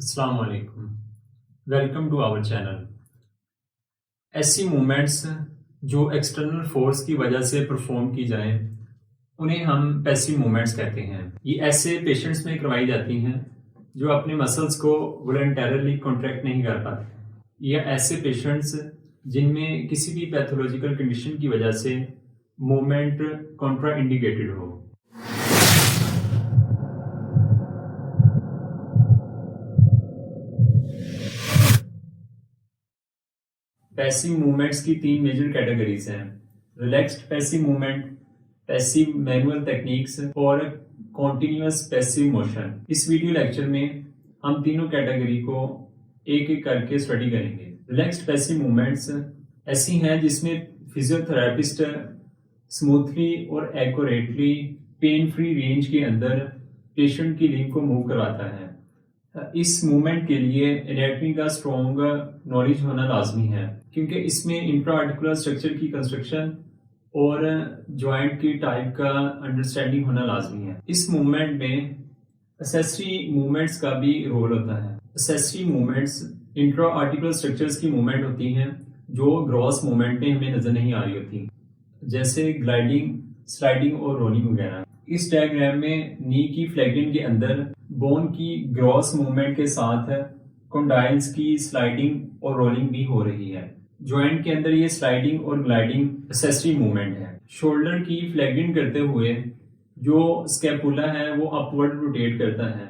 अस्सलाम वालेकुम। Welcome to our channel. ऐसी मूवमेंट्स जो एक्सटर्नल फोर्स की वजह से परफॉर्म की जाएं, उन्हें हम पैसिव मूवमेंट्स कहते हैं। ये ऐसे पेशेंट्स में करवाई जाती हैं जो अपने मसल्स को वॉलंटरली कॉन्ट्रैक्ट नहीं कर पाते, या ऐसे पेशेंट्स जिनमें किसी भी पैथोलॉजिकल कंडीशन की वजह से मूवमेंट कॉन्ट्रा इंडिकेटेड हो। पैसिव मूवमेंट्स की तीन मेजर कैटेगरीज हैं: relaxed passive movement, passive manual techniques और कॉन्टिन्यूअस पैसिव मोशन। इस वीडियो लेक्चर में हम तीनों कैटेगरी को एक एक करके स्टडी करेंगे। रिलैक्स्ड पैसिव मूवमेंट्स ऐसी हैं जिसमें फिजियोथेरेपिस्ट स्मूथली और एक्यूरेटली पेन फ्री रेंज के अंदर पेशेंट की लिंब को मूव करवाता है। इस मूवमेंट के लिए एनाटॉमी का स्ट्रॉन्ग नॉलेज होना लाजमी है, क्योंकि इसमें इंट्रा आर्टिकुलर स्ट्रक्चर की कंस्ट्रक्शन और जॉइंट की टाइप का अंडरस्टैंडिंग होना लाजमी है। इस मूवमेंट में एसेसरी मूवमेंट्स का भी रोल होता है। Accessory movements intra articular structures की मूवमेंट होती हैं जो ग्रॉस मूवमेंट में हमें नजर नहीं आ रही होती, जैसे ग्लाइडिंग, स्लाइडिंग और रोलिंग वगैरह। इस डायग्राम में नी की फ्लैगेन के अंदर बोन की ग्रॉस मूवमेंट के साथ कॉन्डाइल्स की स्लाइडिंग और रोलिंग भी हो रही है। जॉइंट के अंदर ये स्लाइडिंग और ग्लाइडिंग एसेसरी मूवमेंट है। शोल्डर की फ्लैगेन करते हुए जो स्कैपुला है वो अपवर्ड रोटेट करता है,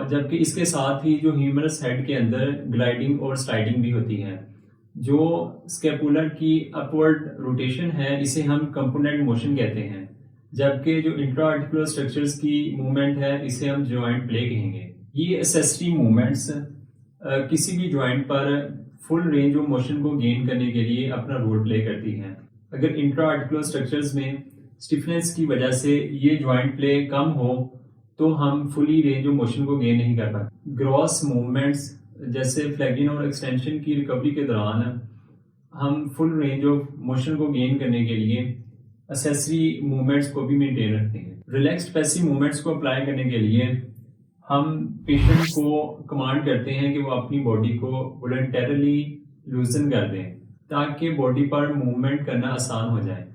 जबकि इसके साथ ही जो ह्यूमरस हेड के अंदर ग्लाइडिंग और स्लाइडिंग भी होती है। जो स्कैपुलर की अपवर्ड रोटेशन है इसे हम कंपोनेंट मोशन कहते हैं, जबकि जो इंट्रा आर्टिकुलर स्ट्रक्चर्स की मूवमेंट है इसे हम जॉइंट प्ले कहेंगे। ये एसेसरी मूवमेंट्स किसी भी जॉइंट पर फुल रेंज ऑफ मोशन को गेन करने के लिए अपना रोल प्ले करती हैं। अगर इंट्रा आर्टिकुलर स्ट्रक्चर्स में स्टिफनेस की वजह से ये जॉइंट प्ले कम हो तो हम फुली रेंज ऑफ मोशन को गेन नहीं कर पाते। ग्रॉस मूवमेंट्स जैसे फ्लैगेन और एक्सटेंशन की रिकवरी के दौरान हम फुल रेंज ऑफ मोशन को गेन करने के लिए एसेसरी मूवमेंट्स को भी मेंटेन रखते हैं। रिलैक्स्ड पैसिव मूवमेंट्स को अप्लाई करने के लिए हम पेशेंट को कमांड करते हैं कि वो अपनी बॉडी को वॉलंटरली लूजन कर दें ताकि बॉडी पर मूवमेंट करना आसान हो जाए।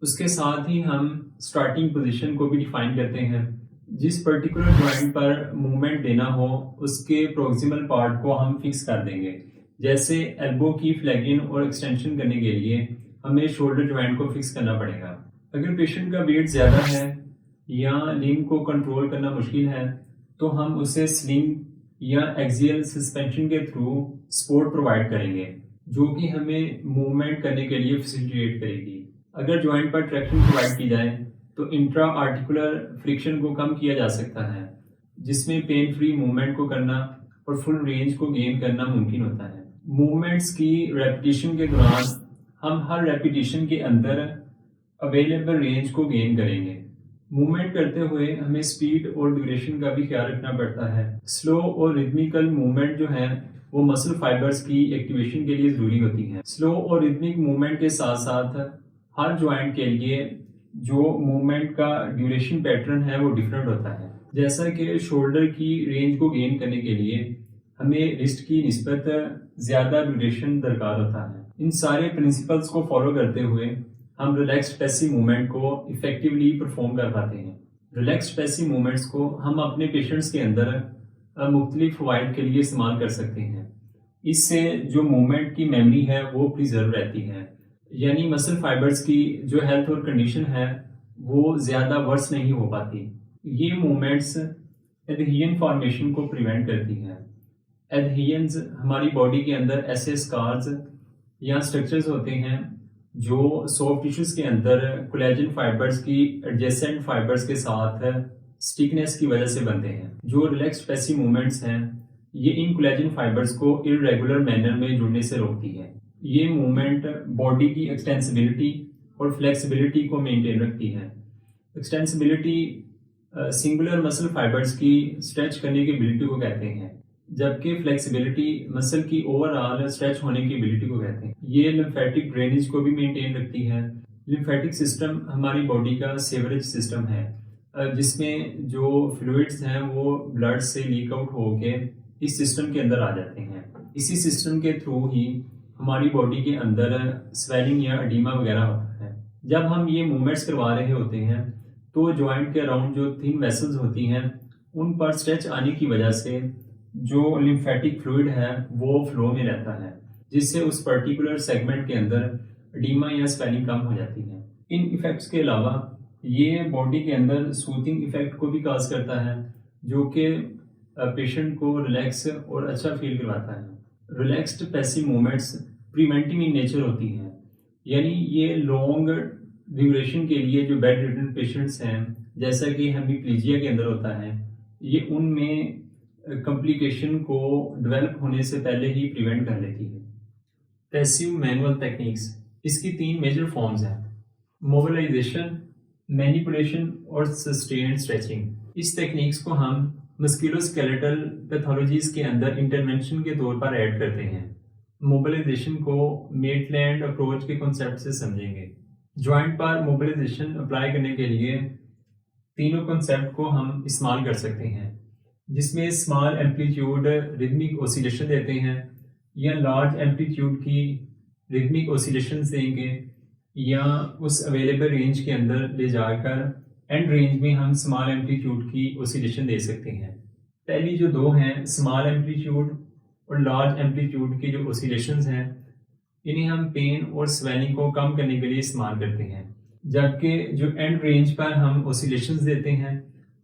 उसके साथ ही हम स्टार्टिंग पोजीशन को भी डिफाइन करते हैं। जिस पर्टिकुलर जॉइंट पर मूवमेंट देना हो उसके प्रोक्सिमल पार्ट को हम फिक्स कर देंगे। जैसे एल्बो की फ्लैगेन और एक्सटेंशन करने के लिए हमें शोल्डर जॉइंट को फिक्स करना पड़ेगा। अगर पेशेंट का वेट ज़्यादा है या लिंब को कंट्रोल करना मुश्किल है तो हम उसे स्लिंग या एक्सियल सस्पेंशन के थ्रू सपोर्ट प्रोवाइड करेंगे, जो कि हमें मूवमेंट करने के लिए फैसिलिटेट करेगी। अगर जॉइंट पर ट्रैक्शन प्रोवाइड की जाए तो इंट्रा आर्टिकुलर फ्रिक्शन को कम किया जा सकता है, जिसमें पेन फ्री मूवमेंट को करना और फुल रेंज को गेन करना मुमकिन होता है। मूवमेंट्स की रेपिटेशन के दौरान हम हर रेपिटेशन के अंदर अवेलेबल रेंज को गेन करेंगे। मूवमेंट करते हुए हमें स्पीड और ड्यूरेशन का भी ख्याल रखना पड़ता है। स्लो और रिदमिकल मूवमेंट जो है वो मसल फाइबर्स की एक्टिवेशन के लिए जरूरी होती है। स्लो और रिदमिक मूवमेंट के साथ साथ हर जॉइंट के लिए जो मूवमेंट का ड्यूरेशन पैटर्न है वो डिफरेंट होता है। जैसा कि शोल्डर की रेंज को गेन करने के लिए हमें रिस्ट की निस्बत ज्यादा ड्यूरेशन दरकार होता है। इन सारे प्रिंसिपल्स को फॉलो करते हुए हम रिलैक्स्ड पैसिव मूवमेंट को इफेक्टिवली परफॉर्म कर पाते हैं। रिलैक्स्ड पैसिव मूवमेंट्स को हम अपने पेशेंट्स के अंदर मुख्तलिफ फ़वाइद के लिए इस्तेमाल कर सकते हैं। इससे जो मूवमेंट की मेमोरी है वो प्रिजर्व रहती है, यानी मसल फाइबर्स की जो हेल्थ और कंडीशन है वो ज़्यादा वर्स नहीं हो पाती। ये मूवमेंट्स एडहेजन फॉर्मेशन को प्रिवेंट करती हैं। एडहेजन्स हमारी बॉडी के अंदर ऐसे स्कार्स या स्ट्रक्चर्स होते हैं जो सॉफ्ट टिश्यूज के अंदर कोलेजन फाइबर्स की एडजेसेंट फाइबर्स के साथ स्टिकनेस की वजह से बनते हैं। जो रिलैक्स्ड पैसिव मूवमेंट्स हैं ये इन कोलेजन फाइबर्स को इरेगुलर मैनर में जुड़ने से रोकती है। ये मूवमेंट बॉडी की एक्सटेंसिबिलिटी और फ्लेक्सिबिलिटी को मेंटेन रखती है। एक्सटेंसिबिलिटी सिंगुलर मसल फाइबर्स की स्ट्रेच करने की एबिलिटी को कहते हैं, जबकि फ्लेक्सिबिलिटी मसल की ओवरऑल स्ट्रेच होने की एबिलिटी को कहते हैं। ये लिम्फेटिक ड्रेनेज को भी मेंटेन रखती है। लिम्फेटिक सिस्टम हमारी बॉडी का सीवरेज सिस्टम है, जिसमें जो फ्लूइड्स हैं वो ब्लड से लीक आउट होके इस सिस्टम के अंदर आ जाते हैं। इसी सिस्टम के थ्रू ही हमारी बॉडी के अंदर स्वेलिंग या एडिमा वगैरह होता है। जब हम ये मूवमेंट्स करवा रहे होते हैं तो जॉइंट के अराउंड जो थिन वेसल्स होती हैं उन पर स्ट्रेच आने की वजह से जो लिम्फेटिक फ्लूइड है वो फ्लो में रहता है, जिससे उस पर्टिकुलर सेगमेंट के अंदर एडिमा या स्वेलिंग कम हो जाती है। इन इफेक्ट्स के अलावा ये बॉडी के अंदर सूथिंग इफेक्ट को भी काज करता है, जो कि पेशेंट को रिलैक्स और अच्छा फील करवाता है। Relaxed passive movements preventive in nature होती हैं, यानी ये लॉन्ग ड्यूरेशन के लिए जो बेड रिडन पेशेंट्स हैं, जैसा कि हेमीप्लीजिया के अंदर होता है, ये उनमें कॉम्प्लिकेशन को डेवलप होने से पहले ही प्रिवेंट कर लेती है। पैसिव मैनुअल टेक्निक्स, इसकी 3 मेजर फॉर्म्स हैं: मोबिलाइजेशन, मैनिपुलेशन और सस्टेन्ड स्ट्रेचिंग। इस टेक्निक्स को हम मस्कुलोस्केलेटल पैथोलॉजीज के अंदर इंटरवेंशन के तौर पर ऐड करते हैं। मोबिलाइजेशन को मेटलैंड अप्रोच के कॉन्सेप्ट से समझेंगे। जॉइंट पर मोबिलाइजेशन अप्लाई करने के लिए तीनों कॉन्सेप्ट को हम इस्तेमाल कर सकते हैं, जिसमें स्मॉल एम्पलीट्यूड रिदमिक ओसिलेशन देते हैं या लार्ज एम्पलीट्यूड की रिदमिक ओसिलेशन देंगे, या उस अवेलेबल रेंज के अंदर ले जाकर एंड रेंज में हम स्मॉल एम्पलीट्यूड की ओसिलेशन दे सकते हैं। पहली जो 2 हैं, स्मॉल एम्पलीट्यूड और लार्ज एम्पलीट्यूड की जो ओसिलेशंस हैं, इन्हें हम पेन और स्वेलिंग को कम करने के लिए इस्तेमाल करते हैं, जबकि जो एंड रेंज पर हम ओसिलेशंस देते हैं,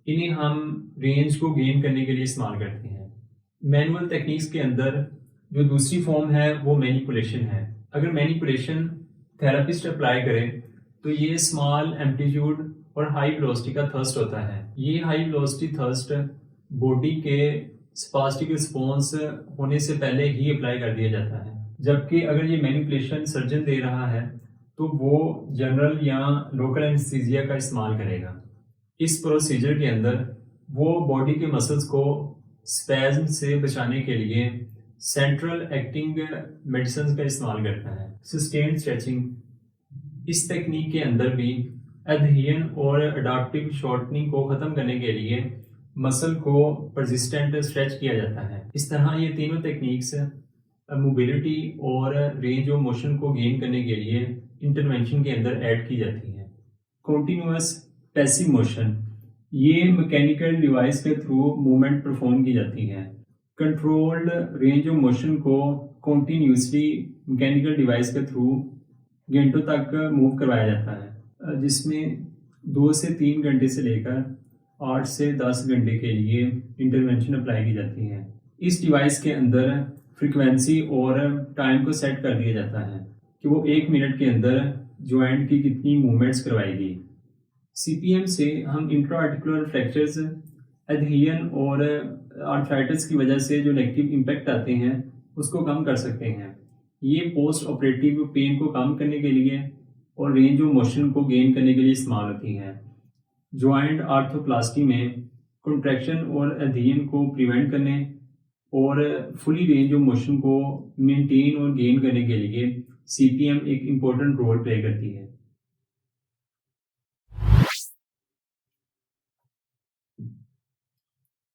इन्हें हम रेंज को गेन करने के लिए इस्तेमाल करते हैं। मैनुअल टेक्निक्स के अंदर जो दूसरी फॉर्म है वो मैनिपुलेशन है। अगर मैनिपुलेशन थेरापिस्ट अप्लाई करें तो ये स्मॉल एम्पलीट्यूड और हाई वेलोसिटी का थर्स्ट होता है। ये हाई वेलोसिटी थर्स्ट बॉडी के स्पास्टिक रिस्पॉन्स होने से पहले ही अप्लाई कर दिया जाता है, जबकि अगर ये मैनिपुलेशन सर्जन दे रहा है तो वो जनरल या लोकल एनेस्थीसिया का इस्तेमाल करेगा। इस प्रोसीजर के अंदर वो बॉडी के मसल्स को स्पैज्म से बचाने के लिए सेंट्रल एक्टिंग मेडिसिन का इस्तेमाल करता है। सस्टेन्ड स्ट्रेचिंग, इस टेक्निक के अंदर भी एडहेशन और अडाप्टिव शॉर्टनिंग को ख़त्म करने के लिए मसल को परसिस्टेंट स्ट्रेच किया जाता है। इस तरह ये तीनों टेक्निक्स मोबिलिटी और रेंज ऑफ मोशन को गेन करने के लिए इंटरवेंशन के अंदर ऐड की जाती है। कॉन्टिन्यूअस पैसिव मोशन, ये मैकेनिकल डिवाइस के थ्रू मूवमेंट परफॉर्म की जाती है। कंट्रोल्ड रेंज ऑफ मोशन को कॉन्टिन्यूसली मैकेनिकल डिवाइस के थ्रू घंटों तक मूव करवाया जाता है, जिसमें 2 से 3 घंटे से लेकर 8 से 10 घंटे के लिए इंटरवेंशन अप्लाई की जाती है। इस डिवाइस के अंदर फ्रीक्वेंसी और टाइम को सेट कर दिया जाता है कि वो 1 मिनट के अंदर जॉइंट की कितनी मूवमेंट्स करवाएगी। CPM से हम इंट्रा आर्टिकुलर फ्रैक्चर्स, एडहेशन और आर्थराइटिस की वजह से जो नेगेटिव इम्पैक्ट आते हैं उसको कम कर सकते हैं। ये पोस्ट ऑपरेटिव पेन को कम करने के लिए और रेंज ऑफ मोशन को गेन करने के लिए इस्तेमाल होती हैं। जॉइंट आर्थोप्लास्टी में कॉन्ट्रैक्शन और एडहेशन को प्रिवेंट करने और फुली रेंज ऑफ मोशन को मेंटेन और गेन करने के लिए CPM एक इम्पोर्टेंट रोल प्ले करती है।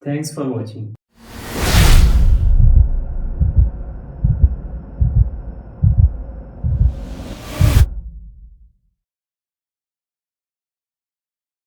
Thanks for watching.